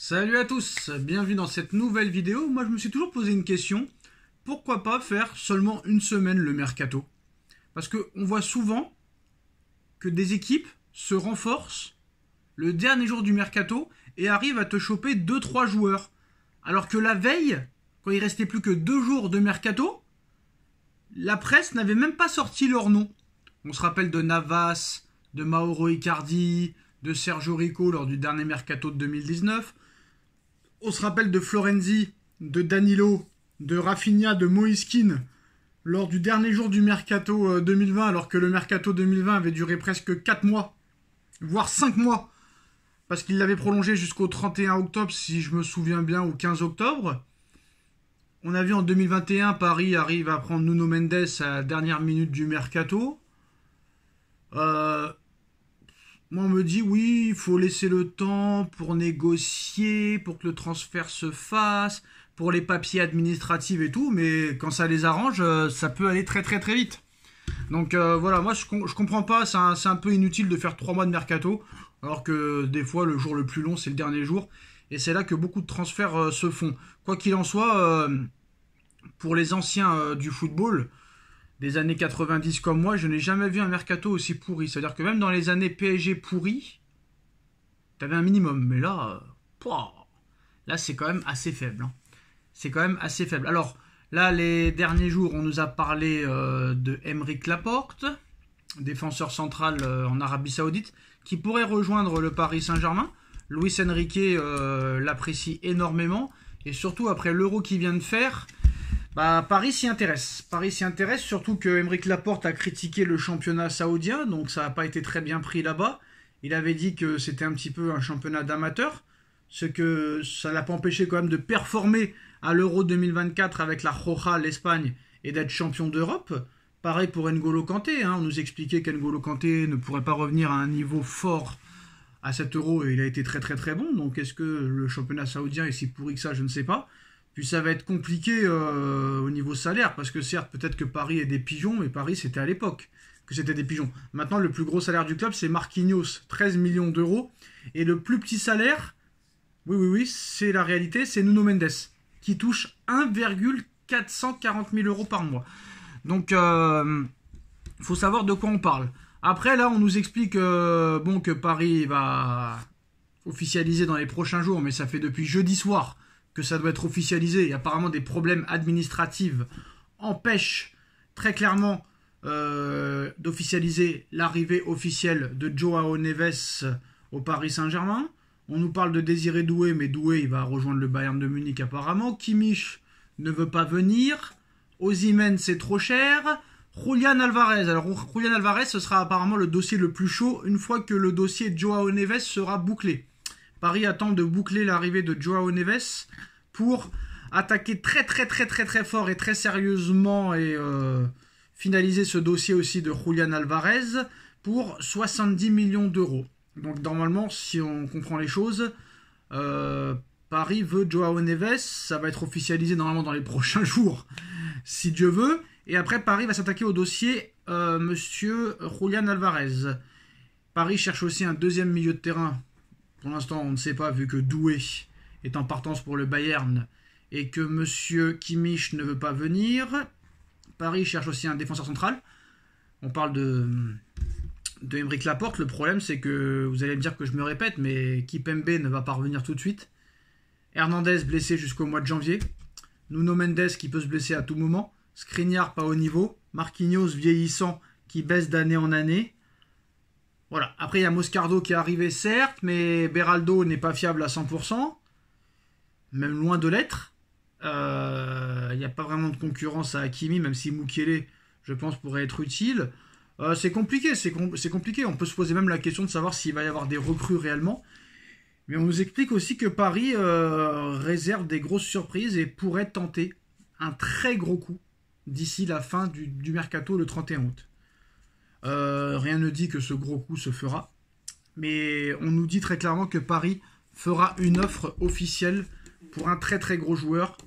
Salut à tous, bienvenue dans cette nouvelle vidéo. Moi je me suis toujours posé une question, pourquoi pas faire seulement une semaine le mercato? Parce qu'on voit souvent que des équipes se renforcent le dernier jour du mercato et arrivent à te choper deux trois joueurs. Alors que la veille, quand il restait plus que 2 jours de mercato, la presse n'avait même pas sorti leur nom. On se rappelle de Navas, de Mauro Icardi, de Sergio Rico lors du dernier mercato de 2019. On se rappelle de Florenzi, de Danilo, de Rafinha, de Moïskine lors du dernier jour du mercato 2020, alors que le mercato 2020 avait duré presque 4 mois, voire 5 mois, parce qu'il l'avait prolongé jusqu'au 31 octobre, si je me souviens bien, au 15 octobre. On a vu en 2021, Paris arrive à prendre Nuno Mendes à la dernière minute du mercato. Moi, on me dit, oui, il faut laisser le temps pour négocier, pour que le transfert se fasse, pour les papiers administratifs et tout, mais quand ça les arrange, ça peut aller très très très vite. Donc voilà, moi je comprends pas, c'est un peu inutile de faire 3 mois de mercato, alors que des fois le jour le plus long c'est le dernier jour, et c'est là que beaucoup de transferts se font. Quoi qu'il en soit, pour les anciens du football, des années 90 comme moi, je n'ai jamais vu un mercato aussi pourri. C'est-à-dire que même dans les années PSG pourries, t'avais un minimum. Mais là, là c'est quand même assez faible. Hein. C'est quand même assez faible. Alors, là, les derniers jours, on nous a parlé de Aymeric Laporte, défenseur central en Arabie Saoudite, qui pourrait rejoindre le Paris Saint-Germain. Luis Enrique l'apprécie énormément. Et surtout, après l'Euro qu'il vient de faire... Paris s'y intéresse. Paris s'y intéresse, surtout que Aymeric Laporte a critiqué le championnat saoudien, donc ça n'a pas été très bien pris là-bas. Il avait dit que c'était un petit peu un championnat d'amateurs, ce que ça l'a pas empêché quand même de performer à l'Euro 2024 avec la Roja, l'Espagne, et d'être champion d'Europe. Pareil pour N'Golo Kanté, hein. On nous expliquait qu'N'Golo Kanté ne pourrait pas revenir à un niveau fort à cet Euro, et il a été très très très bon. Donc est-ce que le championnat saoudien est si pourri que ça, je ne sais pas. Puis ça va être compliqué au niveau salaire, parce que certes, peut-être que Paris est des pigeons, mais Paris, c'était à l'époque que c'était des pigeons. Maintenant, le plus gros salaire du club, c'est Marquinhos, 13 millions d'euros. Et le plus petit salaire, oui, c'est la réalité, c'est Nuno Mendes, qui touche 1,440 000 euros par mois. Donc, faut savoir de quoi on parle. Après, là, on nous explique que Paris va officialiser dans les prochains jours, mais ça fait depuis jeudi soir que ça doit être officialisé, et apparemment des problèmes administratifs empêchent très clairement d'officialiser l'arrivée officielle de Joao Neves au Paris Saint-Germain. On nous parle de Désiré Doué, mais Doué il va rejoindre le Bayern de Munich apparemment. Kimmich ne veut pas venir. Osimhen c'est trop cher. Julián Álvarez. Alors Julián Álvarez, ce sera apparemment le dossier le plus chaud une fois que le dossier Joao Neves sera bouclé. Paris attend de boucler l'arrivée de Joao Neves pour attaquer très fort et très sérieusement et finaliser ce dossier aussi de Julián Álvarez pour 70 millions d'euros. Donc normalement, si on comprend les choses, Paris veut Joao Neves, ça va être officialisé normalement dans les prochains jours, si Dieu veut. Et après, Paris va s'attaquer au dossier Monsieur Julián Álvarez. Paris cherche aussi un deuxième milieu de terrain. Pour l'instant, on ne sait pas, vu que Doué est en partance pour le Bayern et que Monsieur Kimmich ne veut pas venir. Paris cherche aussi un défenseur central. On parle de Aymeric Laporte. Le problème, c'est que vous allez me dire que je me répète, mais Kimpembe ne va pas revenir tout de suite. Hernandez blessé jusqu'au mois de janvier. Nuno Mendes qui peut se blesser à tout moment. Skriniar pas au niveau. Marquinhos vieillissant qui baisse d'année en année. Voilà. Après, il y a Moscardo qui est arrivé, certes, mais Beraldo n'est pas fiable à 100%, même loin de l'être. Il n'y a pas vraiment de concurrence à Hakimi, même si Mukiele, je pense, pourrait être utile. C'est compliqué, c'est compliqué. On peut se poser même la question de savoir s'il va y avoir des recrues réellement. Mais on nous explique aussi que Paris réserve des grosses surprises et pourrait tenter un très gros coup d'ici la fin du mercato le 31 août. Rien ne dit que ce gros coup se fera, mais on nous dit très clairement que Paris fera une offre officielle pour un très gros joueur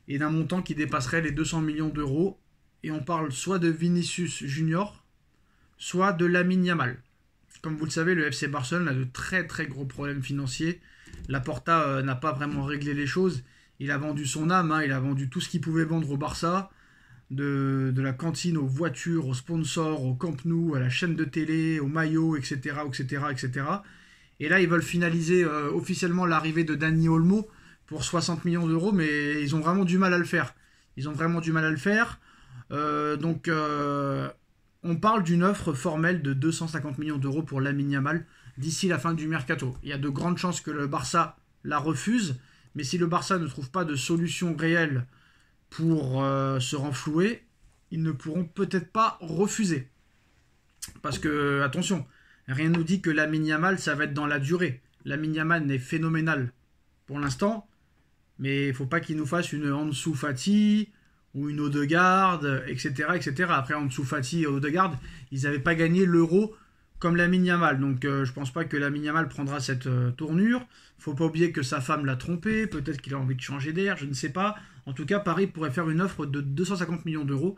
et d'un montant qui dépasserait les 200 millions d'euros, et on parle soit de Vinicius Junior, soit de Lamine Yamal. Comme vous le savez, le FC Barcelone a de très gros problèmes financiers Laporta n'a pas vraiment réglé les choses. Il a vendu son âme, hein, il a vendu tout ce qu'il pouvait vendre au Barça, de la cantine aux voitures, aux sponsors, au Camp Nou, à la chaîne de télé, aux maillots, etc., etc., etc. Et là, ils veulent finaliser officiellement l'arrivée de Dani Olmo pour 60 millions d'euros, mais ils ont vraiment du mal à le faire. Ils ont vraiment du mal à le faire. Donc, on parle d'une offre formelle de 250 millions d'euros pour Lamine Yamal d'ici la fin du mercato. Il y a de grandes chances que le Barça la refuse, mais si le Barça ne trouve pas de solution réelle pour se renflouer, ils ne pourront peut-être pas refuser. Parce que, attention, rien ne nous dit que Lamine Yamal, ça va être dans la durée. Lamine Yamal est phénoménal pour l'instant, mais il ne faut pas qu'il nous fasse une Ansu Fati ou une Odegaard, etc., etc. Après, Ansu Fati et Odegaard, ils n'avaient pas gagné l'Euro comme Lamine Yamal. Donc, je ne pense pas que Lamine Yamal prendra cette tournure. Il ne faut pas oublier que sa femme l'a trompé. Peut-être qu'il a envie de changer d'air, je ne sais pas. En tout cas, Paris pourrait faire une offre de 250 millions d'euros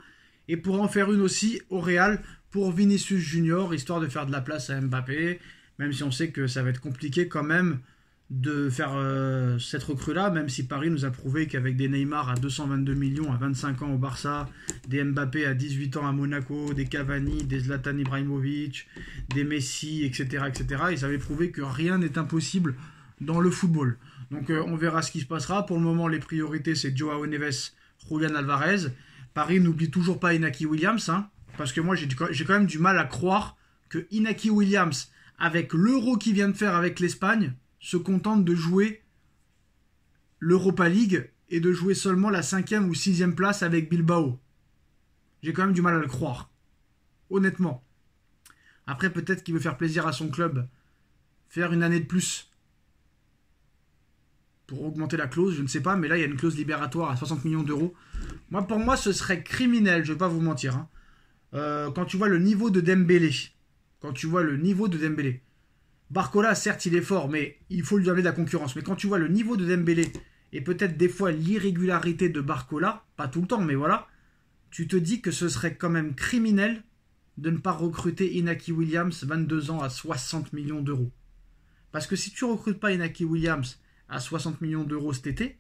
et pourrait en faire une aussi au Real pour Vinicius Junior, histoire de faire de la place à Mbappé, même si on sait que ça va être compliqué quand même de faire cette recrue-là, même si Paris nous a prouvé qu'avec des Neymar à 222 millions à 25 ans au Barça, des Mbappé à 18 ans à Monaco, des Cavani, des Zlatan Ibrahimovic, des Messi, etc., etc., ils avaient prouvé que rien n'est impossible dans le football. Donc on verra ce qui se passera. Pour le moment, les priorités, c'est Joao Neves, Julian Alvarez. Paris n'oublie toujours pas Inaki Williams, hein, parce que moi, j'ai quand même du mal à croire que Inaki Williams, avec l'Euro qu'il vient de faire avec l'Espagne, se contente de jouer l'Europa League et de jouer seulement la 5e ou 6e place avec Bilbao. J'ai quand même du mal à le croire. Honnêtement. Après, peut-être qu'il veut faire plaisir à son club. Faire une année de plus pour augmenter la clause, je ne sais pas, mais là, il y a une clause libératoire à 60 millions d'euros. Pour moi, ce serait criminel, je ne vais pas vous mentir. Hein. Quand tu vois le niveau de Dembélé, Barcola, certes, il est fort, mais il faut lui donner de la concurrence. Mais quand tu vois le niveau de Dembélé et peut-être des fois l'irrégularité de Barcola, pas tout le temps, mais voilà, tu te dis que ce serait quand même criminel de ne pas recruter Inaki Williams, 22 ans, à 60 millions d'euros. Parce que si tu ne recrutes pas Inaki Williams à 60 millions d'euros cet été,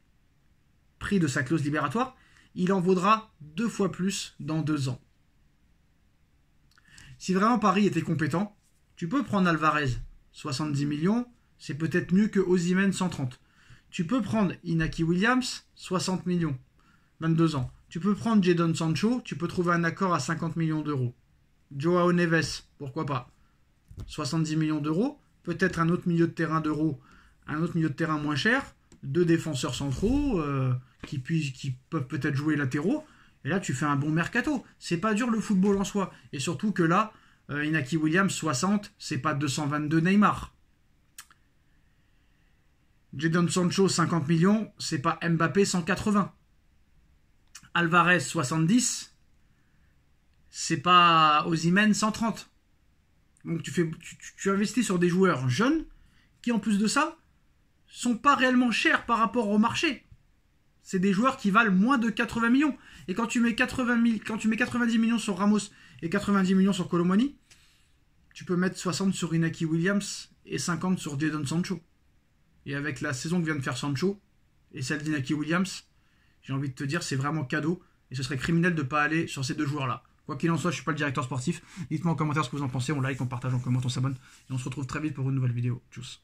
prix de sa clause libératoire, il en vaudra 2 fois plus dans 2 ans. Si vraiment Paris était compétent, tu peux prendre Alvarez, 70 millions, c'est peut-être mieux que Osimhen 130. Tu peux prendre Inaki Williams, 60 millions, 22 ans. Tu peux prendre Jadon Sancho, tu peux trouver un accord à 50 millions d'euros. Joao Neves, pourquoi pas, 70 millions d'euros, peut-être un autre milieu de terrain moins cher, 2 défenseurs centraux qui peuvent peut-être jouer latéraux, et là tu fais un bon mercato. C'est pas dur le football en soi, et surtout que là, Inaki Williams, 60, c'est pas 222 Neymar. Jadon Sancho, 50 millions, c'est pas Mbappé 180. Alvarez, 70, c'est pas Osimhen 130. Donc tu investis sur des joueurs jeunes qui, en plus de ça, sont pas réellement chers par rapport au marché. C'est des joueurs qui valent moins de 80 millions. Et quand tu mets 90 millions sur Ramos et 90 millions sur Kolo Muani, tu peux mettre 60 sur Inaki Williams et 50 sur Jadon Sancho. Et avec la saison que vient de faire Sancho et celle d'Inaki Williams, j'ai envie de te dire, c'est vraiment cadeau. Et ce serait criminel de ne pas aller sur ces 2 joueurs-là. Quoi qu'il en soit, je ne suis pas le directeur sportif. Dites-moi en commentaire ce que vous en pensez. On like, on partage, on commente, on s'abonne. Et on se retrouve très vite pour une nouvelle vidéo. Tchuss.